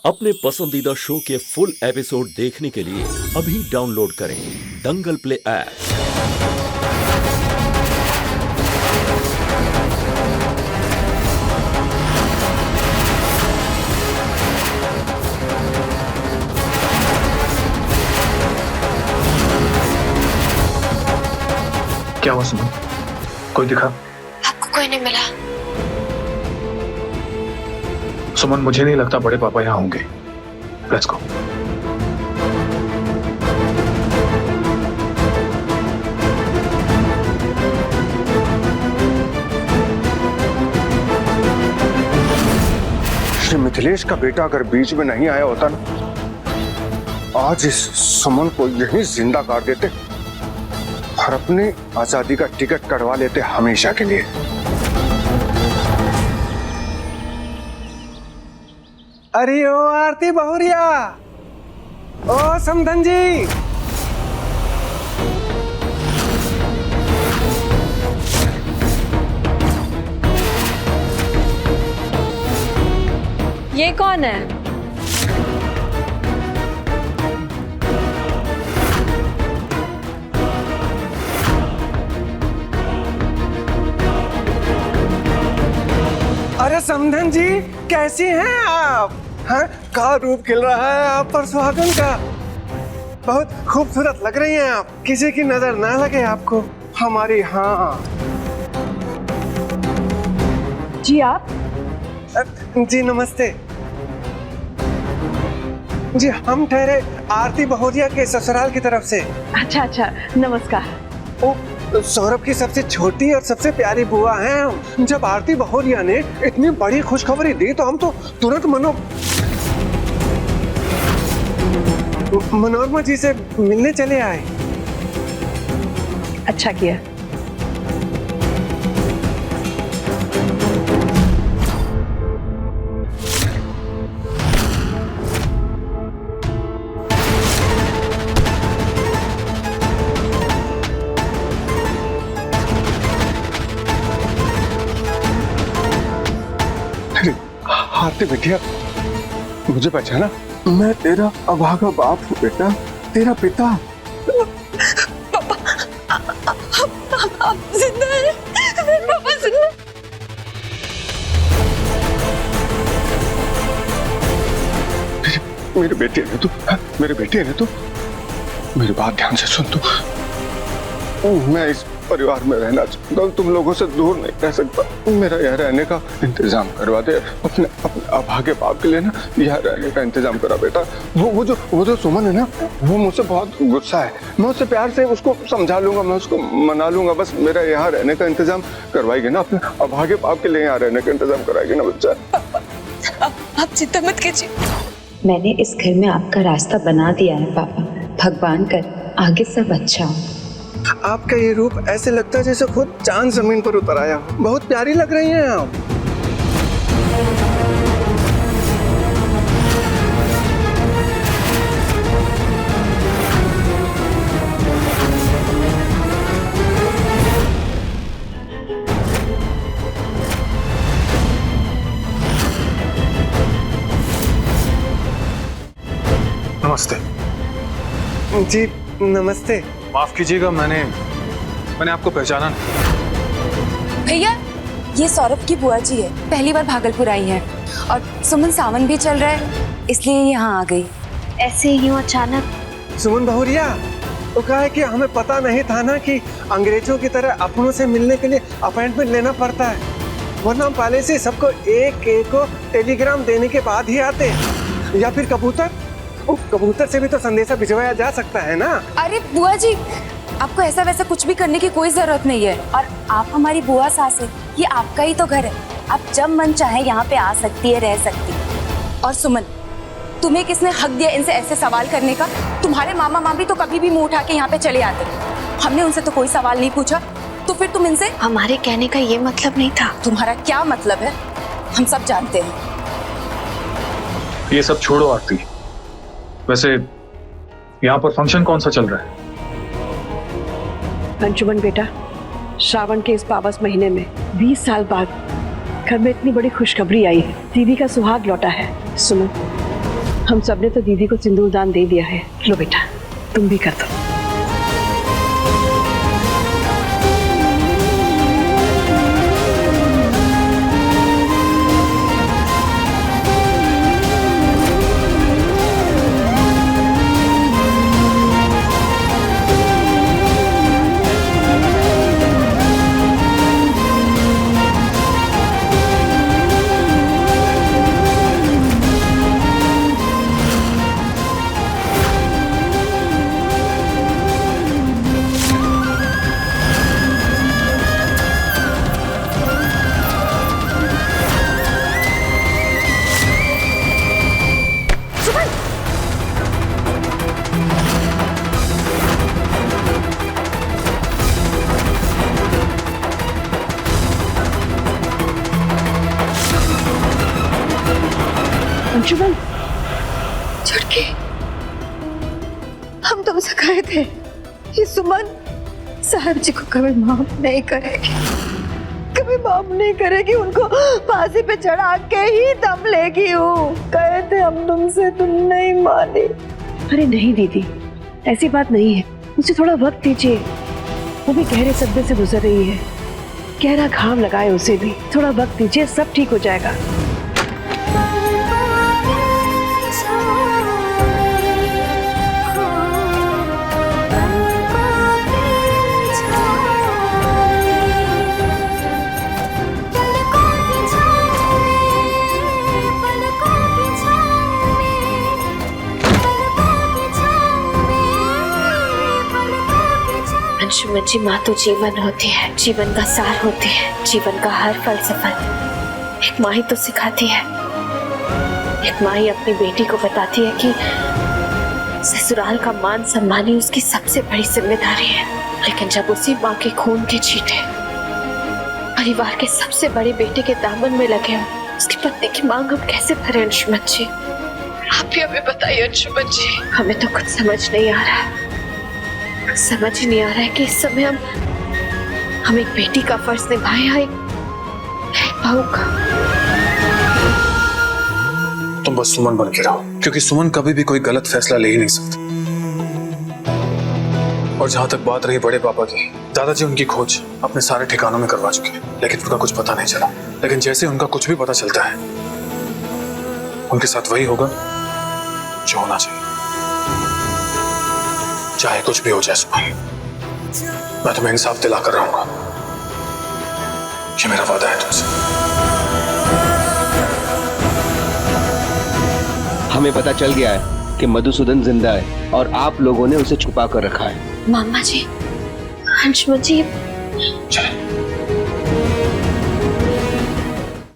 अपने पसंदीदा शो के फुल एपिसोड देखने के लिए अभी डाउनलोड करें दंगल प्ले ऐप। क्या हुआ सुमन? कोई दिखा? आपको कोई नहीं मिला? सुमन, मुझे नहीं लगता बड़े पापा यहाँ होंगे। Let's go. श्री मिथिलेश का बेटा अगर बीच में नहीं आया होता ना, आज इस सुमन को यहीं जिंदा कर देते और अपनी आजादी का टिकट कटवा लेते हमेशा के लिए। अरे ओ आरती बहुरिया, ओ समधन जी, ये कौन है? अरे समधन जी, कैसी हैं आप? हाँ, का रूप खिल रहा है आप पर सुहागन का। बहुत खूबसूरत लग रही हैं आप, किसी की नजर ना लगे आपको। हमारी हाँ जी आप? जी नमस्ते जी, हम ठहरे आरती बहुरिया के ससुराल की तरफ से। अच्छा, नमस्कार। ओ, सौरभ की सबसे छोटी और सबसे प्यारी बुआ हैं हम। जब आरती बहुरिया ने इतनी बड़ी खुशखबरी दी तो हम तो तुरंत मनोरमा जी से मिलने चले आए। अच्छा किया। आरती बिटिया, मुझे पहचाना? मैं तेरा अभागा बाप हूँ बेटा, तेरा पिता। पापा, आप जिंदा हैं? पापा जिंदा? मेरी बेटी है तू, मेरी बेटी है तू। मेरी बात ध्यान से सुन तू। मैं इस परिवार में रहना चाहता हूँ, तुम लोगों से दूर नहीं रह सकता। मेरा यहाँ रहने का इंतजाम करवा दे। अपने अभागे बाप के लिए ना यहाँ रहने का इंतजाम करा बेटा। वो जो सुमन है ना, वो मुझसे बहुत गुस्सा है। मैं उससे प्यार से उसको समझा लूंगा, मैं उसको मना लूंगा। बस मेरा यहाँ रहने का इंतजाम करवाएगी ना, अपने अभागे बाप के लिए यहाँ रहने का इंतजाम कराएगी ना बच्चा। आप चिंता मत कीजिए। मैंने इस घर में आपका रास्ता बना दिया है पापा। भगवान कर आगे सब अच्छा हो। आपका ये रूप ऐसे लगता है जैसे खुद चांद जमीन पर उतर आया हो। बहुत प्यारी लग रही हैं आप। नमस्ते। जी नमस्ते। माफ कीजिएगा, मैंने आपको पहचाना नहीं। भैया, ये सौरभ की बुआ जी है, पहली बार भागलपुर आई है और सुमन सावन भी चल रहा है, इसलिए यहाँ आ गई। ऐसे यूं अचानक? सुमन बहुरिया, तो कहा है कि हमें पता नहीं था ना कि अंग्रेजों की तरह अपनों से मिलने के लिए अपॉइंटमेंट लेना पड़ता है, वरना हम पहले से सबको एक को टेलीग्राम देने के बाद ही आते। या फिर कबूतर से भी तो संदेशा भिजवाया जा सकता है ना। अरे बुआ जी, आपको ऐसा वैसा कुछ भी करने की कोई जरूरत नहीं है। और आप हमारी बुआ सास है, ये आपका ही तो घर है। आप जब मन चाहे यहाँ पे आ सकती है, रह सकती है। और सुमन, तुम्हें किसने हक दिया इनसे ऐसे सवाल करने का? तुम्हारे मामा मामी तो कभी भी मुंह उठा के यहाँ पे चले आते, हमने उनसे तो कोई सवाल नहीं पूछा। तो फिर तुम इनसे? हमारे कहने का ये मतलब नहीं था। तुम्हारा क्या मतलब है, हम सब जानते हैं। ये सब छोड़ो आरती, वैसे यहाँ पर फंक्शन कौन सा चल रहा है? अंशुमन बेटा, श्रावण के इस पावस महीने में 20 साल बाद घर में इतनी बड़ी खुशखबरी आई है। दीदी का सुहाग लौटा है। सुनो, हम सबने तो दीदी को सिंदूर दान दे दिया है। लो बेटा, तुम भी कर दो। अंशुमन, झटके, हम तुमसे कहे थे कि सुमन साहब जी को कभी माफ नहीं करेगी, कभी माफ नहीं करेगी, उनको फांसी पे चढ़ा के ही दम लेगी। वो कहे थे हम तुमसे, तुम नहीं मानी। अरे नहीं दीदी, ऐसी बात नहीं है। मुझे थोड़ा वक्त दीजिए। वो भी गहरे सदमे से गुजर रही है, गहरा घाव लगाए उसे भी। थोड़ा वक्त दीजिए, सब ठीक हो जाएगा। अंशुमन जी, माँ तो जीवन होती है, जीवन का सार होती है, जीवन का हर फलसफा एक माँ ही तो सिखाती है। एक माँ ही अपनी बेटी को बताती है कि ससुराल का मान सम्मान ही उसकी सबसे बड़ी जिम्मेदारी है। लेकिन जब उसी माँ के खून के छींटे परिवार के सबसे बड़े बेटे के दामन में लगे हो, उसकी पत्नी की मांग हम कैसे भरे? अंशुमन जी, आप ही हमें बताइए। अंशुमन जी, हमें तो कुछ समझ नहीं आ रहा है। समझ ही नहीं आ रहा है कि इस समय हम एक बेटी का फर्ज निभाएं या एक बहू का। तुम बस सुमन बन के रहो, क्योंकि सुमन कभी भी कोई गलत फैसला ले ही नहीं सकती। और जहां तक बात रही बड़े पापा की, दादाजी उनकी खोज अपने सारे ठिकानों में करवा चुके हैं, लेकिन उनका कुछ पता नहीं चला। लेकिन जैसे उनका कुछ भी पता चलता है, उनके साथ वही होगा जो होना चाहिए, चाहे कुछ भी हो जाए। सुमन, मैं तुम्हें इंसाफ दिला कर रहूंगा, ये मेरा वादा है तुमसे। हमें पता चल गया है कि मधुसूदन जिंदा है और आप लोगों ने उसे छुपा कर रखा है। मामा जी, अंशुमन जी, चले।